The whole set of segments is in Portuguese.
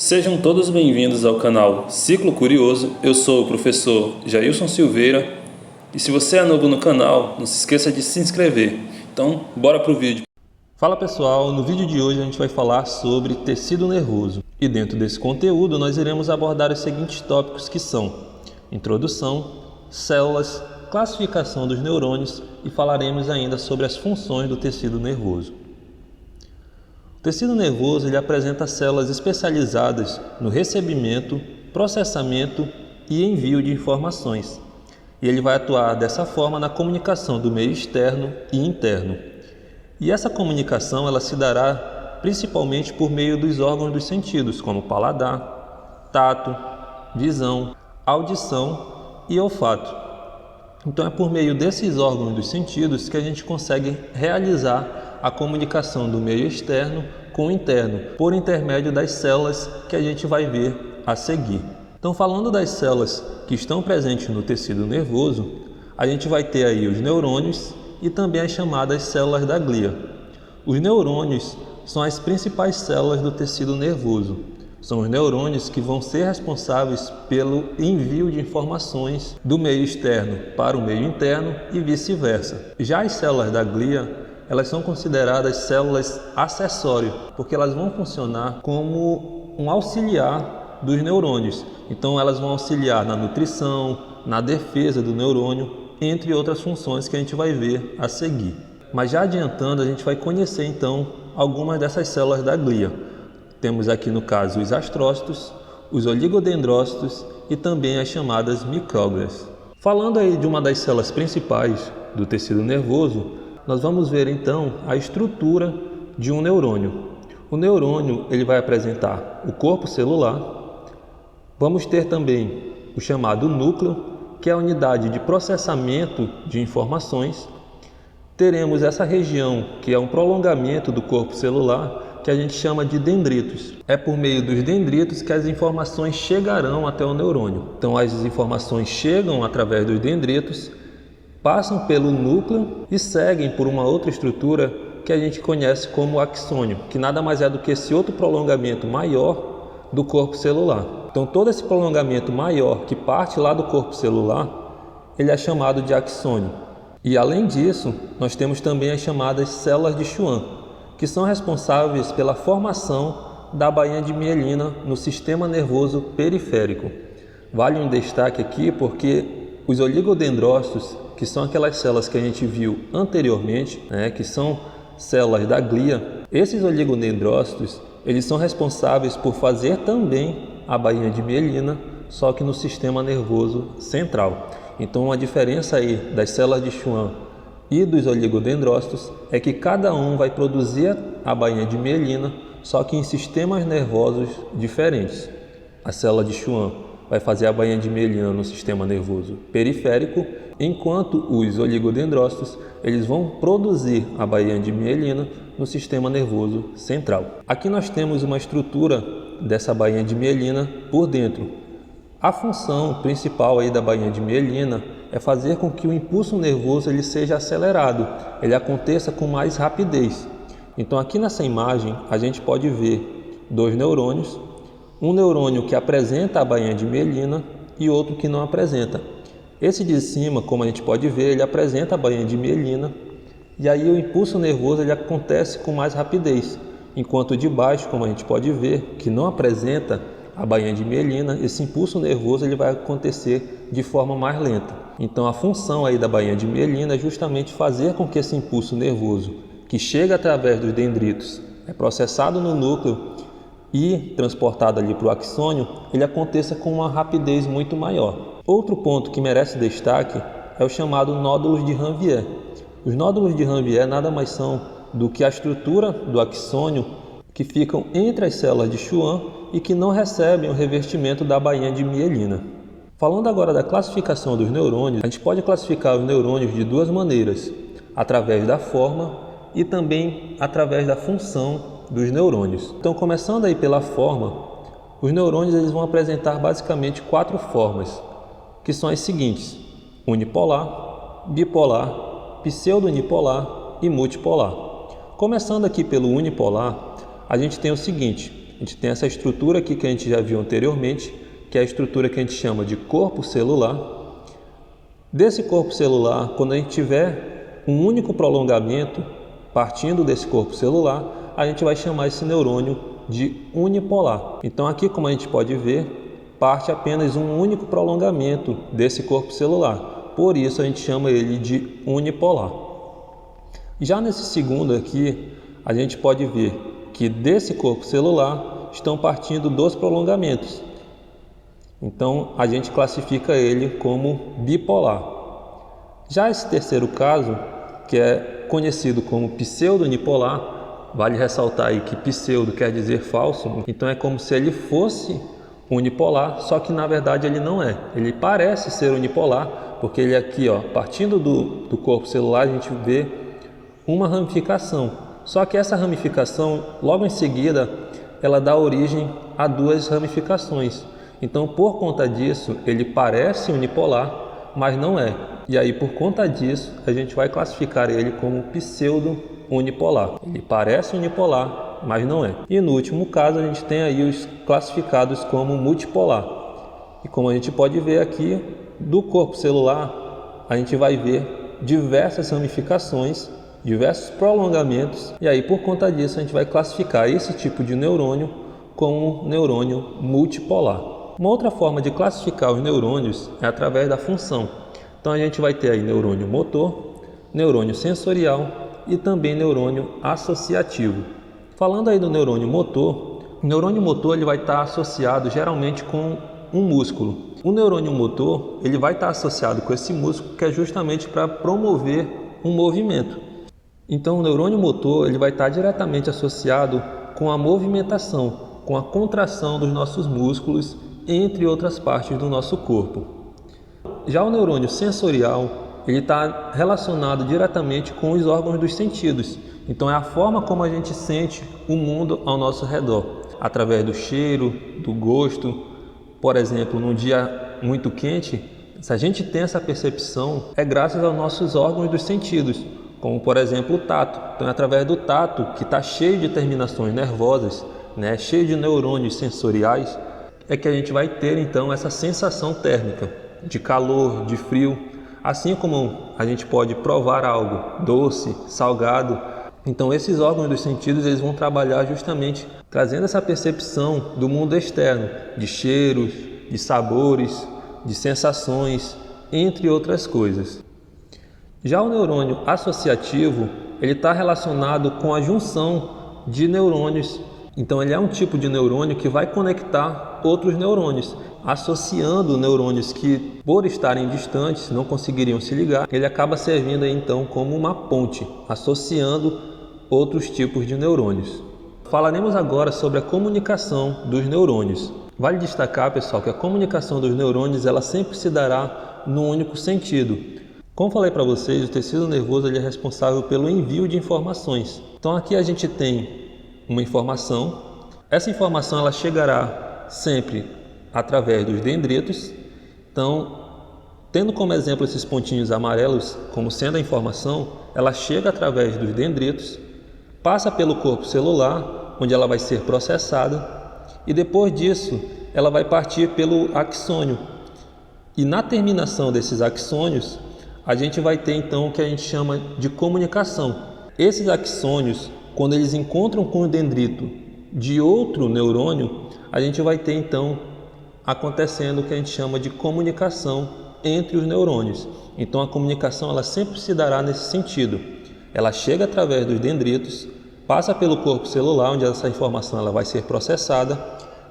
Sejam todos bem-vindos ao canal Ciclo Curioso. Eu sou o professor Jailson Silveira e se você é novo no canal, não se esqueça de se inscrever. Então, bora pro vídeo. Fala pessoal, no vídeo de hoje a gente vai falar sobre tecido nervoso e dentro desse conteúdo nós iremos abordar os seguintes tópicos que são introdução, células, classificação dos neurônios e falaremos ainda sobre as funções do tecido nervoso. O tecido nervoso ele apresenta células especializadas no recebimento, processamento e envio de informações. E ele vai atuar dessa forma na comunicação do meio externo e interno. E essa comunicação ela se dará principalmente por meio dos órgãos dos sentidos, como paladar, tato, visão, audição e olfato. Então é por meio desses órgãos dos sentidos que a gente consegue realizar a comunicação do meio externo com o interno, por intermédio das células que a gente vai ver a seguir. Então, falando das células que estão presentes no tecido nervoso, a gente vai ter aí os neurônios e também as chamadas células da glia. Os neurônios são as principais células do tecido nervoso. São os neurônios que vão ser responsáveis pelo envio de informações do meio externo para o meio interno e vice-versa. Já as células da glia, elas são consideradas células acessórias, porque elas vão funcionar como um auxiliar dos neurônios. Então elas vão auxiliar na nutrição, na defesa do neurônio, entre outras funções que a gente vai ver a seguir. Mas já adiantando, a gente vai conhecer então algumas dessas células da glia. Temos aqui no caso os astrócitos, os oligodendrócitos e também as chamadas micróglias. Falando aí de uma das células principais do tecido nervoso, nós vamos ver então a estrutura de um neurônio. O neurônio ele vai apresentar o corpo celular. Vamos ter também o chamado núcleo, que é a unidade de processamento de informações. Teremos essa região que é um prolongamento do corpo celular, que a gente chama de dendritos. É por meio dos dendritos que as informações chegarão até o neurônio. Então as informações chegam através dos dendritos, passam pelo núcleo e seguem por uma outra estrutura que a gente conhece como axônio, que nada mais é do que esse outro prolongamento maior do corpo celular. Então todo esse prolongamento maior que parte lá do corpo celular, ele é chamado de axônio. E além disso, nós temos também as chamadas células de Schwann, que são responsáveis pela formação da bainha de mielina no sistema nervoso periférico. Vale um destaque aqui porque os oligodendrócitos, que são aquelas células que a gente viu anteriormente, que são células da glia, esses oligodendrócitos, eles são responsáveis por fazer também a bainha de mielina, só que no sistema nervoso central. Então a diferença aí das células de Schwann e dos oligodendrócitos é que cada um vai produzir a bainha de mielina, só que em sistemas nervosos diferentes. A célula de Schwann vai fazer a bainha de mielina no sistema nervoso periférico, enquanto os oligodendrócitos eles vão produzir a bainha de mielina no sistema nervoso central. Aqui nós temos uma estrutura dessa bainha de mielina por dentro. A função principal aí da bainha de mielina é fazer com que o impulso nervoso ele seja acelerado, ele aconteça com mais rapidez. Então aqui nessa imagem a gente pode ver dois neurônios, um neurônio que apresenta a bainha de mielina e outro que não apresenta. Esse de cima, como a gente pode ver, ele apresenta a bainha de mielina e aí o impulso nervoso ele acontece com mais rapidez, enquanto o de baixo, como a gente pode ver, que não apresenta a bainha de mielina, esse impulso nervoso ele vai acontecer de forma mais lenta. Então a função aí da bainha de mielina é justamente fazer com que esse impulso nervoso, que chega através dos dendritos, é processado no núcleo e transportado ali para o axônio, ele aconteça com uma rapidez muito maior. Outro ponto que merece destaque é o chamado nódulos de Ranvier. Os nódulos de Ranvier nada mais são do que a estrutura do axônio que ficam entre as células de Schwann e que não recebem o revestimento da bainha de mielina. Falando agora da classificação dos neurônios, a gente pode classificar os neurônios de duas maneiras, através da forma e também através da função dos neurônios. Então, começando aí pela forma, os neurônios eles vão apresentar basicamente quatro formas, que são as seguintes: unipolar, bipolar, pseudo-unipolar e multipolar. Começando aqui pelo unipolar, a gente tem o seguinte: a gente tem essa estrutura aqui que a gente já viu anteriormente, que é a estrutura que a gente chama de corpo celular. Desse corpo celular, quando a gente tiver um único prolongamento partindo desse corpo celular, a gente vai chamar esse neurônio de unipolar. Então aqui, como a gente pode ver, parte apenas um único prolongamento desse corpo celular. Por isso a gente chama ele de unipolar. Já nesse segundo aqui, a gente pode ver que desse corpo celular estão partindo 2 prolongamentos. Então a gente classifica ele como bipolar. Já esse terceiro caso, que é conhecido como pseudo-unipolar, vale ressaltar aí que pseudo quer dizer falso, então é como se ele fosse unipolar, só que na verdade ele não é. Ele parece ser unipolar, porque ele aqui, ó, partindo do corpo celular, a gente vê uma ramificação. Só que essa ramificação, logo em seguida, ela dá origem a 2 ramificações. Então, por conta disso, ele parece unipolar, mas não é. E aí, por conta disso, a gente vai classificar ele como pseudo-unipolar. Ele parece unipolar, mas não é. E no último caso, a gente tem aí os classificados como multipolar. E como a gente pode ver aqui, do corpo celular, a gente vai ver diversas ramificações, diversos prolongamentos, e aí por conta disso a gente vai classificar esse tipo de neurônio como neurônio multipolar. Uma outra forma de classificar os neurônios é através da função. Então a gente vai ter aí neurônio motor, neurônio sensorial e também neurônio associativo. Falando aí do neurônio motor, o neurônio motor ele vai estar associado geralmente com um músculo. O neurônio motor ele vai estar associado com esse músculo que é justamente para promover um movimento. Então o neurônio motor ele vai estar diretamente associado com a movimentação, com a contração dos nossos músculos, entre outras partes do nosso corpo. Já o neurônio sensorial ele está relacionado diretamente com os órgãos dos sentidos. Então é a forma como a gente sente o mundo ao nosso redor, através do cheiro, do gosto. Por exemplo, num dia muito quente, se a gente tem essa percepção, é graças aos nossos órgãos dos sentidos, como por exemplo o tato. Então é através do tato, que está cheio de terminações nervosas, cheio de neurônios sensoriais, é que a gente vai ter então essa sensação térmica, de calor, de frio. Assim como a gente pode provar algo doce, salgado, então esses órgãos dos sentidos eles vão trabalhar justamente trazendo essa percepção do mundo externo, de cheiros, de sabores, de sensações, entre outras coisas. Já o neurônio associativo, ele está relacionado com a junção de neurônios. Então ele é um tipo de neurônio que vai conectar outros neurônios, associando neurônios que, por estarem distantes, não conseguiriam se ligar. Ele acaba servindo aí, então como uma ponte, associando outros tipos de neurônios. Falaremos agora sobre a comunicação dos neurônios. Vale destacar, pessoal, que a comunicação dos neurônios ela sempre se dará num único sentido. Como falei para vocês, o tecido nervoso ele é responsável pelo envio de informações. Então aqui a gente tem uma informação. Essa informação ela chegará sempre através dos dendritos. Então, tendo como exemplo esses pontinhos amarelos como sendo a informação, ela chega através dos dendritos, passa pelo corpo celular, onde ela vai ser processada, e depois disso ela vai partir pelo axônio. E na terminação desses axônios, a gente vai ter então o que a gente chama de comunicação. Esses axônios, quando eles encontram com o dendrito de outro neurônio, a gente vai ter então acontecendo o que a gente chama de comunicação entre os neurônios. Então a comunicação ela sempre se dará nesse sentido. Ela chega através dos dendritos, passa pelo corpo celular, onde essa informação ela vai ser processada,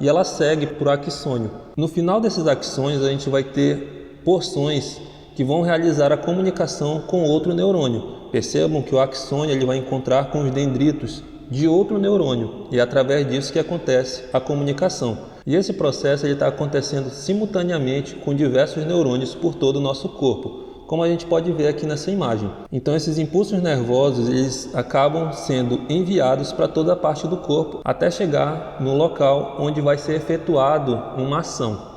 e ela segue por axônio. No final desses axônios a gente vai ter porções que vão realizar a comunicação com outro neurônio. Percebam que o axônio ele vai encontrar com os dendritos de outro neurônio e é através disso que acontece a comunicação. E esse processo está acontecendo simultaneamente com diversos neurônios por todo o nosso corpo, como a gente pode ver aqui nessa imagem. Então esses impulsos nervosos eles acabam sendo enviados para toda a parte do corpo até chegar no local onde vai ser efetuado uma ação.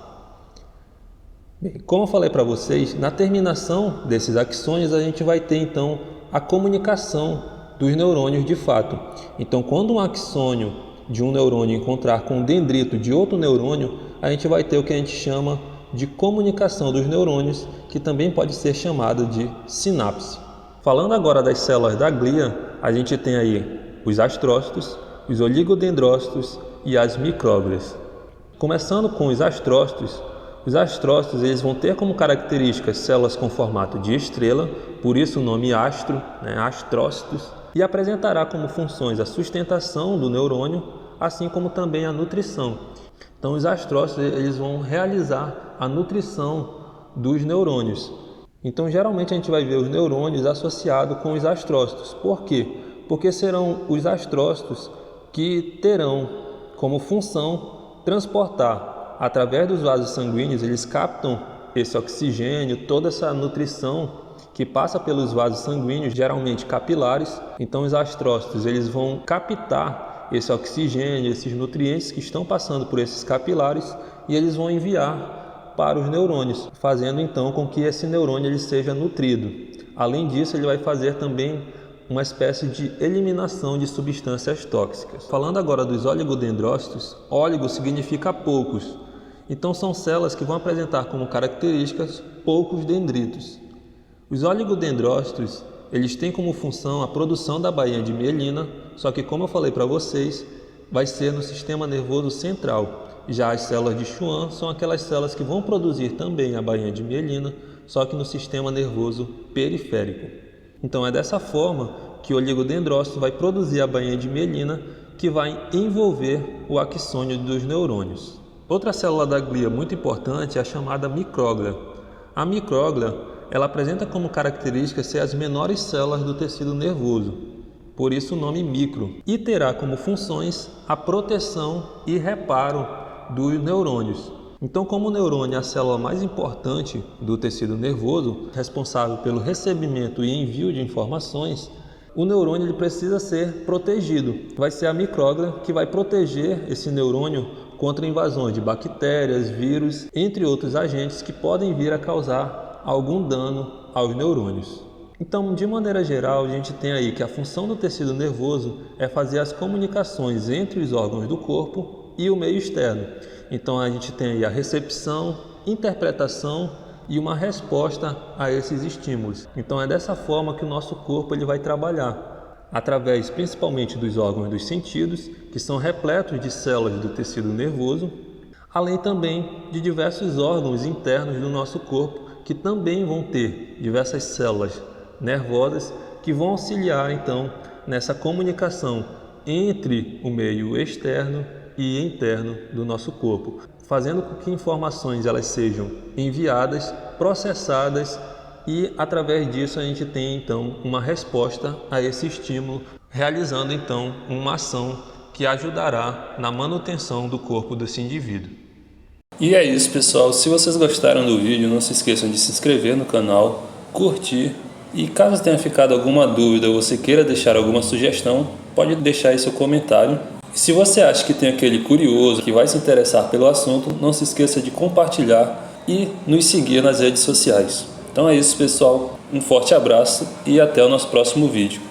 Bem, como eu falei para vocês, na terminação desses axônios a gente vai ter então a comunicação dos neurônios de fato. Então quando um axônio de um neurônio encontrar com o dendrito de outro neurônio, a gente vai ter o que a gente chama de comunicação dos neurônios, que também pode ser chamada de sinapse. Falando agora das células da glia, a gente tem aí os astrócitos, os oligodendrócitos e as micróglias. Começando com os astrócitos eles vão ter como características células com formato de estrela, por isso o nome astro, astrócitos, e apresentará como funções a sustentação do neurônio, assim como também a nutrição. Então os astrócitos eles vão realizar a nutrição dos neurônios. Então geralmente a gente vai ver os neurônios associados com os astrócitos. Por quê? Porque serão os astrócitos que terão como função transportar através dos vasos sanguíneos, eles captam esse oxigênio, toda essa nutrição que passa pelos vasos sanguíneos, geralmente capilares. Então os astrócitos eles vão captar esse oxigênio, esses nutrientes que estão passando por esses capilares e eles vão enviar para os neurônios, fazendo então com que esse neurônio ele seja nutrido. Além disso, ele vai fazer também uma espécie de eliminação de substâncias tóxicas. Falando agora dos oligodendrócitos, óligo significa poucos. Então são células que vão apresentar como características poucos dendritos. Os oligodendrócitos, eles têm como função a produção da bainha de mielina, só que como eu falei para vocês, vai ser no sistema nervoso central. Já as células de Schwann são aquelas células que vão produzir também a bainha de mielina, só que no sistema nervoso periférico. Então é dessa forma que o oligodendrócito vai produzir a bainha de mielina, que vai envolver o axônio dos neurônios. Outra célula da glia muito importante é a chamada micróglia. A micróglia ela apresenta como característica ser as menores células do tecido nervoso, por isso o nome micro, e terá como funções a proteção e reparo dos neurônios. Então, como o neurônio é a célula mais importante do tecido nervoso, responsável pelo recebimento e envio de informações, o neurônio ele precisa ser protegido. Vai ser a micróglia que vai proteger esse neurônio contra invasões de bactérias, vírus, entre outros agentes que podem vir a causar algum dano aos neurônios. Então, de maneira geral, a gente tem aí que a função do tecido nervoso é fazer as comunicações entre os órgãos do corpo e o meio externo. Então a gente tem aí a recepção, interpretação e uma resposta a esses estímulos. Então é dessa forma que o nosso corpo ele vai trabalhar, através principalmente dos órgãos dos sentidos, que são repletos de células do tecido nervoso, além também de diversos órgãos internos do nosso corpo, que também vão ter diversas células nervosas que vão auxiliar então nessa comunicação entre o meio externo e interno do nosso corpo, fazendo com que informações elas sejam enviadas, processadas e através disso a gente tem então uma resposta a esse estímulo, realizando então uma ação que ajudará na manutenção do corpo desse indivíduo. E é isso, pessoal. Se vocês gostaram do vídeo, não se esqueçam de se inscrever no canal, curtir e caso tenha ficado alguma dúvida ou você queira deixar alguma sugestão, pode deixar aí seu comentário. Se você acha que tem aquele curioso que vai se interessar pelo assunto, não se esqueça de compartilhar e nos seguir nas redes sociais. Então é isso, pessoal. Um forte abraço e até o nosso próximo vídeo.